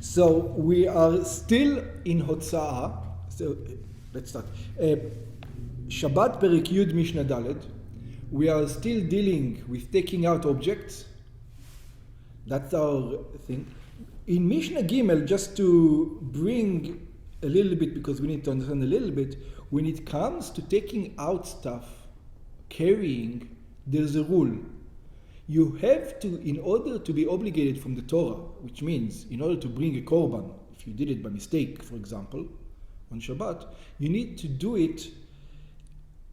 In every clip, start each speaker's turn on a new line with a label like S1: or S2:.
S1: So we are still in Hotza'ah. So let's start. Shabbat Perek Yud Mishnah Daled. We are still dealing with taking out objects. That's our thing. In Mishnah Gimel, just to bring a little bit, because we need to understand a little bit, when it comes to taking out stuff, carrying, there's a rule. You have to, in order to be obligated from the Torah, which means in order to bring a korban, if you did it by mistake, for example, on Shabbat, you need to do it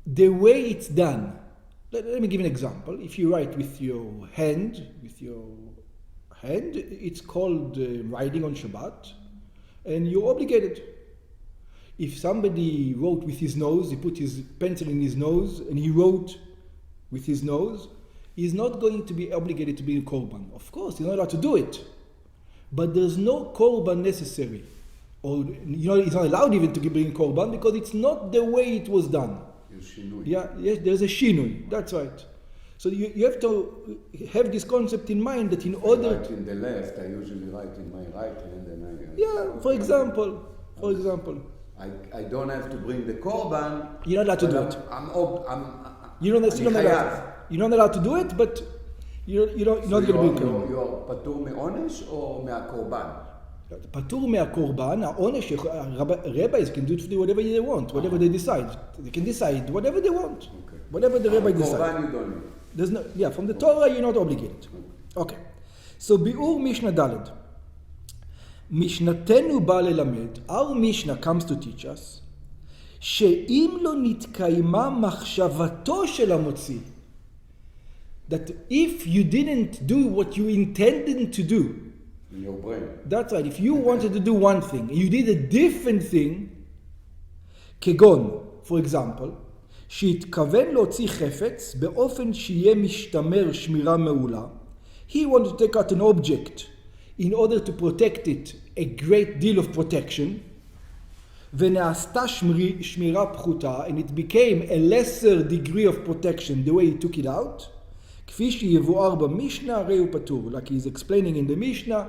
S1: the way it's done. Let me give an example. If you write with your hand, it's called writing on Shabbat, and you're obligated. If somebody wrote with his nose, he put his pencil in his nose, and he wrote with his nose, he's not going to be obligated to be a korban. Of course, he's not allowed to do it. But there's no korban necessary. Or he's not allowed even to bring a korban because it's not the way it was done. Yes, there's a shinui. That's right. So you have to have this concept in mind that in order...
S2: I write in the left, I usually write in my right hand.
S1: For example.
S2: I don't have to bring the korban.
S1: You're not allowed to do it. You're not allowed to do it, but you're not going to bring korban.
S2: You're patur me'onesh or me'akorban?
S1: Patur me'akorban. Ha'onesh, rabbis can do whatever they want, whatever they decide. They can decide whatever they want.
S2: Okay.
S1: Whatever the rabbi decides.
S2: Korban you don't need.
S1: From the Torah you're not obligated. Okay. So Bi'ur Mishnah Daled. Mishnatenu ba lelamed. Our Mishnah comes to teach us שאם לא נתקיימה מחשבתו של המוציא, that if you didn't do what you intended to do,
S2: in your brain.
S1: That's right. If you wanted to do one thing and you did a different thing, כגון, for example, שהתכוון להוציא חפץ באופן שיהיה משתמר שמירה מעולה, he wanted to take out an object in order to protect it, a great deal of protection, ונעשתה שמירה פחותה, and it became a lesser degree of protection the way he took it out, כפי שיבואר במשנה, הרי הוא פטור. Like he's explaining in the Mishnah,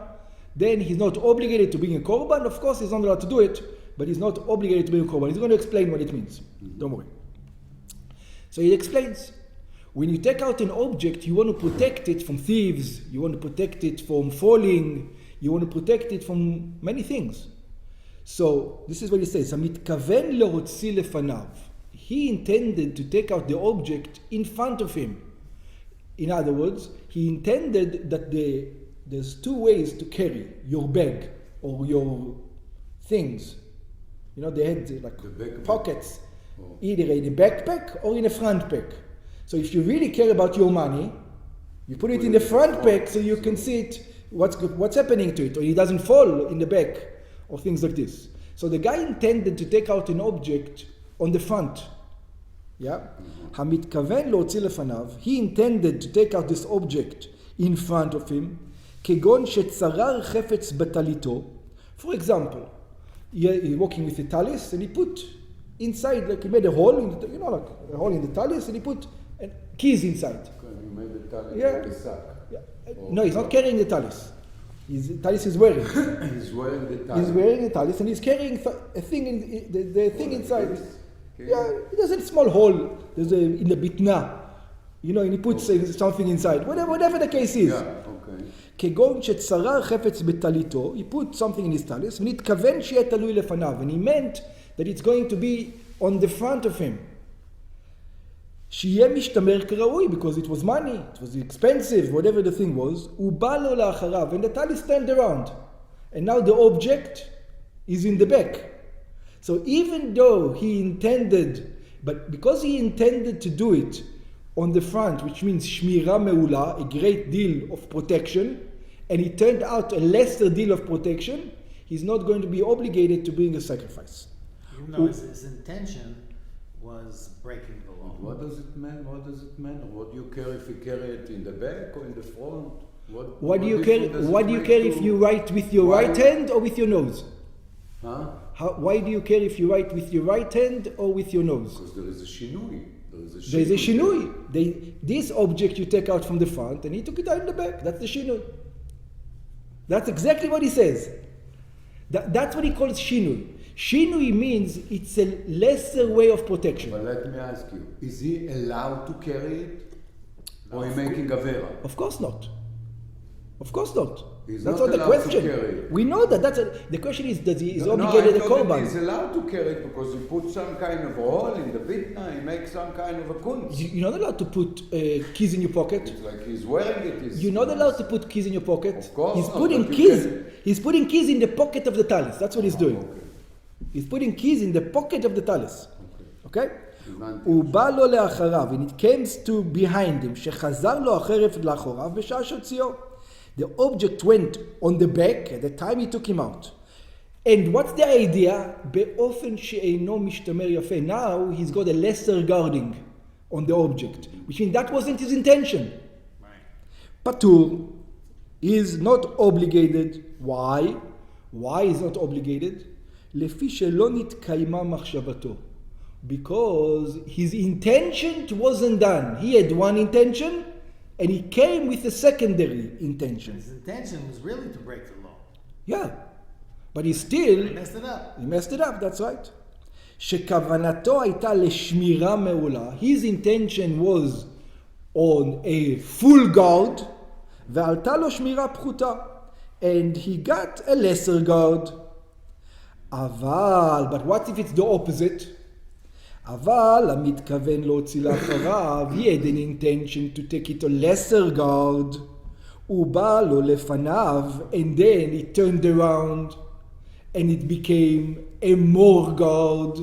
S1: then he's not obligated to bring a korban. Of course, he's not allowed to do it, but he's not obligated to bring a korban. He's going to explain what it means. Don't worry. So he explains, when you take out an object, you want to protect it from thieves, you want to protect it from falling, you want to protect it from many things. So this is what he says, המתכוון להוציא לפניו. He intended to take out the object in front of him. In other words, he intended that there's two ways to carry your bag or your things. They had like pockets, either in a backpack or in a front pack. So if you really care about your money, you put it in the front pack so you can see it, what's happening to it, or it doesn't fall in the back, or things like this. So the guy intended to take out an object on the front. המתכוון להוציא לפניו, he intended to take out this object in front of him, כגון שצרר חפץ בטליתו. For example, he's walking with a talis and he put inside, like he made a hole in the, like a hole in the talis, and he put keys inside.
S2: You made the talis like a sack.
S1: No, he's not carrying the talis. His talis is wearing.
S2: He's wearing the talis.
S1: He's wearing the talis and he's carrying a thing the thing inside. It has a small hole. There's in the bitna, and he puts something inside. Whatever the case is. כגון שצרר חפץ בטליתו, he put something in his talis, ונתכוון שיהיה תלוי לפניו, and he meant that it's going to be on the front of him. שיהיה משתמר כראוי, because it was money, it was expensive, whatever the thing was, הוא בא לו לאחריו, and the talis turned around, and now the object is in the back. So even though he intended, but because he intended to do it on the front, which means shmira meula, a great deal of protection, and it turned out a lesser deal of protection, he's not going to be obligated to bring a sacrifice.
S3: Even though his intention was breaking the law.
S2: What does it mean? What do you care if you carry it in the back or in the front?
S1: What do you care if you write with your right hand or with your nose? Why do you care if you write with your right hand or with your nose?
S2: Because there is a shinui.
S1: There is a shinui. This object you take out from the front and he took it out in the back. That's the shinui. That's exactly what he says. That's what he calls shinui. Shinui means it's a lesser way of protection.
S2: But let me ask you, is he allowed to carry it? Or he making avera?
S1: Of course not. Of course not.
S2: He's
S1: That's
S2: not
S1: not the
S2: allowed to
S1: question.
S2: carry it.
S1: We know that. The question is, does he is
S2: No,
S1: obligated
S2: I
S1: a
S2: thought that
S1: korban?
S2: he's allowed to carry it because he put some kind of hole in the bitna, he makes some kind of a kunz.
S1: You're not allowed to put keys in your pocket.
S2: It's like he's wearing it.
S1: You're not allowed to put keys in your pocket.
S2: Of course
S1: He's
S2: not,
S1: putting
S2: but you
S1: keys.
S2: can-
S1: He's putting keys in the pocket of the talis. That's what he's doing.
S2: Okay.
S1: He's putting keys in the pocket of the talis. Okay?
S2: הבנתי.
S1: הוא בא לו לאחריו, and it comes to behind him, שחזר לו החרב לאחוריו בשעה שהוציאו. The object went on the back at the time he took him out. And what's the idea? באופן שאינו משתמר יפה. Now he's got a lesser guarding on the object, which means that wasn't his intention. Patur is not obligated. Why? Why is not obligated? לפי שלא נתקיימה מחשבתו. Because his intention wasn't done. He had one intention, and he came with a secondary intention.
S3: His intention was really to break the law.
S1: Yeah. But he still,
S3: He messed it up.
S1: he messed it up, that's right. שכוונתו הייתה לשמירה מעולה. His intention was on a full guard, ועלתה לו שמירה פחותה. And he got a lesser guard. but what if it's the opposite? אבל המתכוון להוציא לאחריו, he had an intention to take it a lesser guard. הוא בא לו לפניו, and then he turned around, and it became a more guard.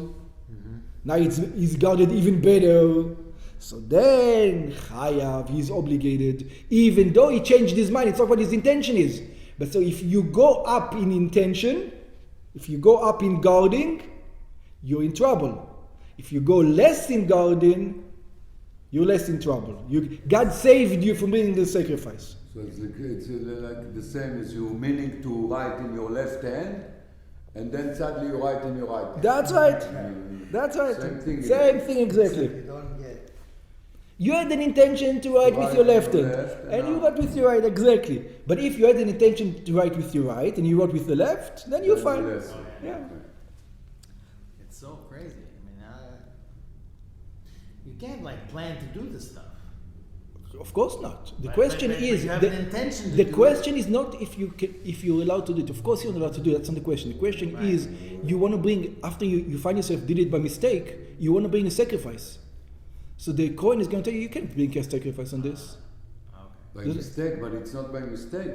S1: Now he's guarded even better. So then, chayav, he's obligated, even though he changed his mind. It's not what his intention is. But so if you go up in intention, if you go up in guarding, you're in trouble. If you go less in guarding, you're less in trouble. God saved you from bringing the sacrifice.
S2: So it's like the same as you meaning to write in your left hand, and then suddenly you write in your right hand.
S1: That's right. That's right. Same thing exactly.
S3: You don't get.
S1: You had an intention to write with your left hand, and you wrote with your right, exactly. But if you had an intention to write with your right, and you wrote with the left, then you're fine.
S2: Yes.
S1: Yeah.
S3: It's so crazy. I mean, you can't like plan to do this stuff.
S1: Of course not. The
S3: But-
S1: question
S3: but
S1: is,
S3: you have an intention to
S1: the
S3: do
S1: question is not if you're allowed to do it. Of course you're not allowed to do it. That's not the question. The question is, you want to bring, after you find yourself did it by mistake, you want to bring a sacrifice. So the Kohen is going to tell you, you can't bring a sacrifice on this.
S2: By mistake, but it's not by mistake.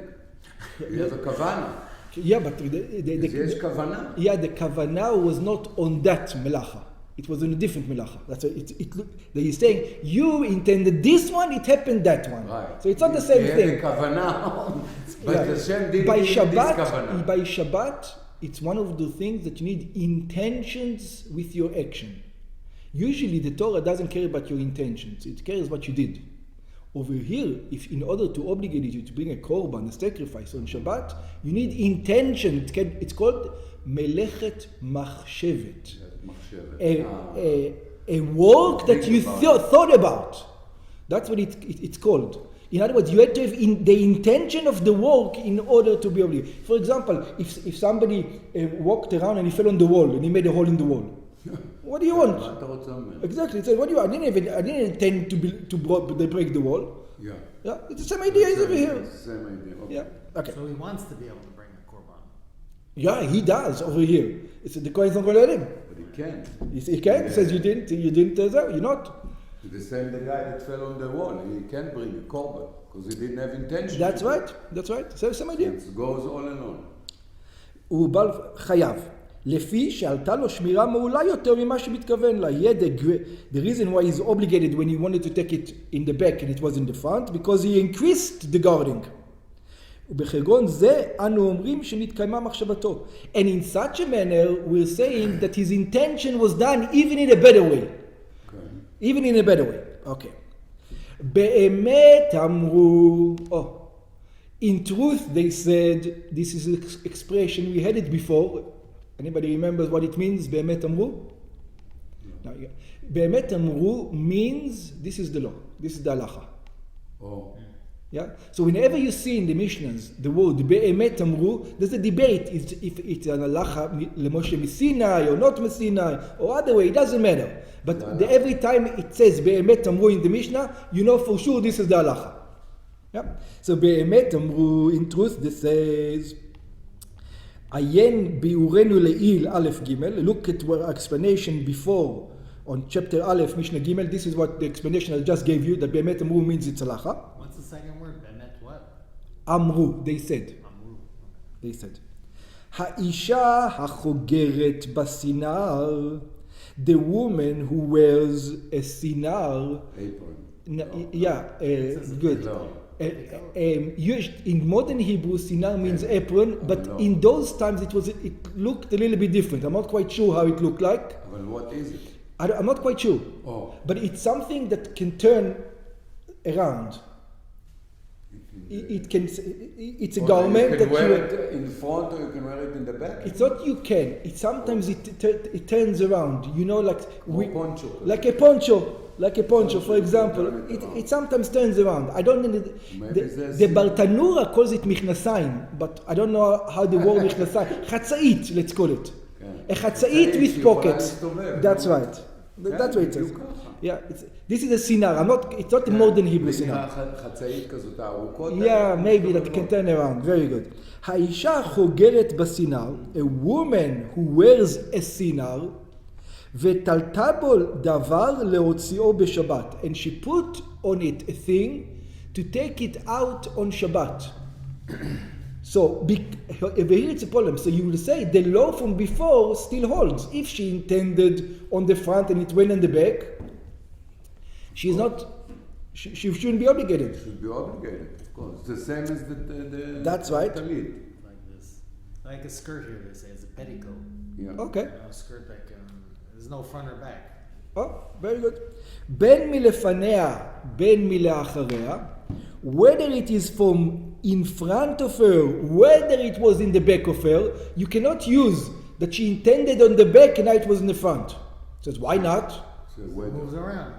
S2: You have a kavana.
S1: Yeah, but
S2: Yes, kavana.
S1: yeah, the kavanah was not on that melacha. It was on a different melacha. That's why he's saying, you intended this one, it happened that one.
S2: Right.
S1: So it's not the same
S2: He
S1: thing.
S2: had a kavana, but
S1: Yeah.
S2: Hashem didn't
S1: by
S2: give him this kavana.
S1: By Shabbat, it's one of the things that you need intentions with your action. Usually the Torah doesn't care about your intentions, it cares what you did. Over here, if in order to obligate you to bring a korban, a sacrifice on Shabbat, you need intention. It's called melechet machshevet. A work that you thought about. That's what it's called. In other words, you had to have the intention of the work in order to be obligated. For example, if somebody walked around and he fell on the wall and he made a hole in the wall, what do you want? Exactly. He said, "What do you want? I didn't intend to break the wall."
S2: Yeah.
S1: Yeah, it's the same idea as over here.
S2: It's the same idea. Okay.
S1: Yeah. Okay.
S3: So he wants to be able to bring a korban.
S1: Yeah, he does over here. It's the Kohen's not going to let him.
S2: But he can't.
S1: He can't. He says you didn't. You're not.
S2: The same the guy that fell on the wall. He can't bring a korban because he didn't have intention.
S1: That's right. That's right. Same idea.
S2: It goes all along.
S1: הוא בעל חייב. לפי שעלתה לו שמירה מעולה יותר ממה שמתכוון לה. The reason why he's obligated when he wanted to take it in the back and it was in the front, because he increased the guarding. ובחגון זה אנו אומרים שנתקיימה מחשבתו. And in such a manner we're saying that his intention was done even in a better way.
S2: Okay.
S1: Even in a better way. Okay. באמת אמרו, in truth they said, this is an expression, we had it before. Anybody remembers what it means, באמת אמרו? No. באמת אמרו means, this is the law, this is the halacha.
S2: Oh.
S1: Yeah. So whenever you see in the Mishnahs the word be'emet amru, there's a debate if it's an halacha leMoshe Sinai or not Sinai or other way. It doesn't matter. But every time it says be'emet amru in the Mishnah, you know for sure this is the halacha. Yeah. So be'emet amru, in truth, this says ayen biurenu le'il aleph gimel. Look at our explanation before on chapter aleph Mishnah Gimel. This is what the explanation I just gave you. That be'emet amru means it's halacha.
S3: What's the second word? Bemet what?
S1: Amru, they said.
S3: Amru.
S1: They said. Ha'isha hachogeret basinar, the woman who wears a sinar.
S2: Apron.
S1: Good.
S2: No.
S1: In modern Hebrew, sinar means apron, but in those times it looked a little bit different. I'm not quite sure how it looked like.
S2: Well, what is it?
S1: I'm not quite sure.
S2: Oh.
S1: But it's something that can turn around. It's a garment
S2: you
S1: that
S2: can wear it in front or you can wear it in the back.
S1: It's not you can. It sometimes it turns around. You know, like
S2: poncho.
S1: like a poncho. For example, it sometimes turns around. I don't know. The Bartenura calls it Mishna, but I don't know how the word Mishna. Chatzait, let's call it. A chatzait with pockets. That's right. That's what it says. Yeah, this is a sinar. It's not a modern Hebrew sinar. Yeah, maybe that can turn around. Very good. Ha'isha chogeret basinar, a woman who wears a sinar, ותלתה בו דבר להוציאו בשבת, and she put on it a thing to take it out on Shabbat. So, over here it's a problem. So you will say the law from before still holds. If she intended on the front and it went on the back, she's not. She shouldn't be obligated.
S2: Should be obligated, of course. The same as the
S1: That's right.
S2: talit.
S3: Like this. Like a skirt here, they say. It's a petticoat.
S2: Yeah.
S1: Okay.
S3: A skirt like, there's no front or back.
S1: Oh, very good. בין מלפניה, בין מלאחריה, whether it is from in front of her, whether it was in the back of her, you cannot use that she intended on the back and now it was in the front. Says, why not?
S2: So
S3: It moves around.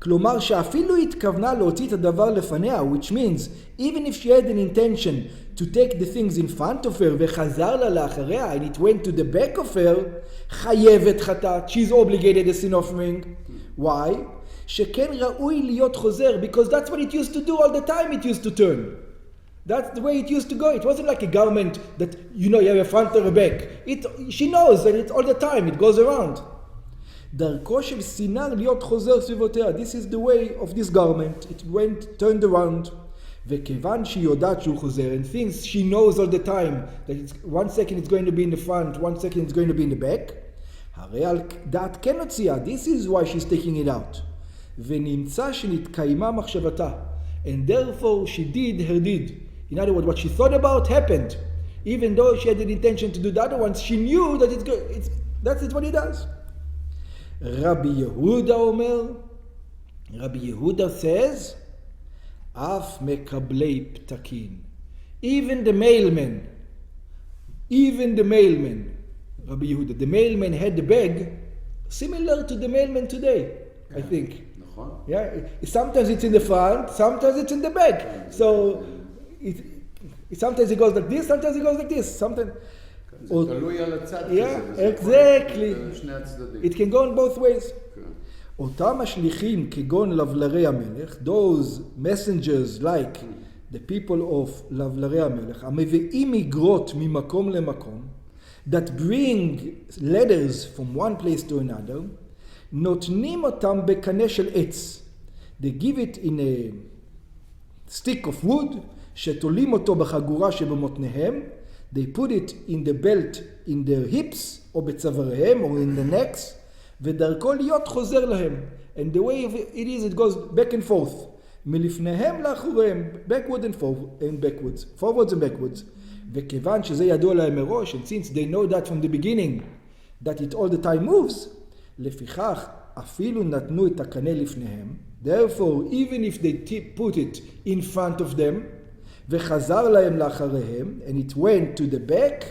S1: כלומר שאפילו התכוונה להוציא את הדבר לפניה, which means, even if she had an intention to take the things in front of her, וחזר לה לאחריה, and it went to the back of her, חייבת חטאת, she's obligated a sin offering. Why? שכן ראוי להיות חוזר, because that's what it used to do all the time, it used to turn. That's the way it used to go. It wasn't like a garment that, you have a front or a back. She knows that it's all the time, it goes around. דרכו של סינר להיות חוזר סביבותיה. This is the way of this garment. It turned around. וכיוון שהיא יודעת שהוא חוזר, and since she knows all the time that one second it's going to be in the front, one second it's going to be in the back, הרי על דעת כן הוציאה. This is why she's taking it out. ונמצא שנתקיימה מחשבתה. And therefore she did her deed. In other words, what she thought about happened. Even though she had an intention to do the other ones, she knew that that's what he does. Rabbi Yehuda says, Af mekablei ptakin. Even the mailman, Rabbi Yehuda, the mailman had the bag similar to the mailman today, I think. Yeah, sometimes it's in the front, sometimes it's in the back. So sometimes it goes like this, sometimes it goes like this. Sometimes. Yeah, exactly. It can go in both ways. אותם השליחים כגון לבלרי המלך, those messengers like the people of לבלרי המלך, המביאים איגרות ממקום למקום, that bring letters from one place to another, נותנים אותם בקנה של עץ. They give it in a stick of wood, שתולים אותו בחגורה שבמותניהם, they put it in the belt in their hips, או בצוואריהם, or in the necks, ודרכו להיות חוזר להם. And the way it is, it goes back and forth. מלפניהם לאחוריהם, backward and backwards, forwards and backwards. וכיוון שזה ידוע להם מראש, and since they know that from the beginning, that it all the time moves, לפיכך אפילו נתנו את הקנה לפניהם, therefore even if they put it in front of them, וחזר להם לאחריהם, and it went to the back,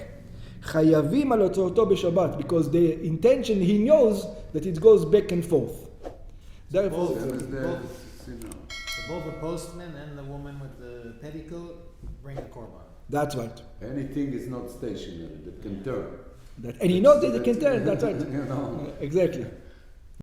S1: חייבים על הוצאתו בשבת, because the intention, he knows that it goes back and forth. Therefore,
S3: both the postman and the woman with the petticoat bring a korban.
S1: That's right.
S2: Anything is not stationary that can turn.
S1: That any note that they can tell, that's right.
S2: You know.
S1: Exactly.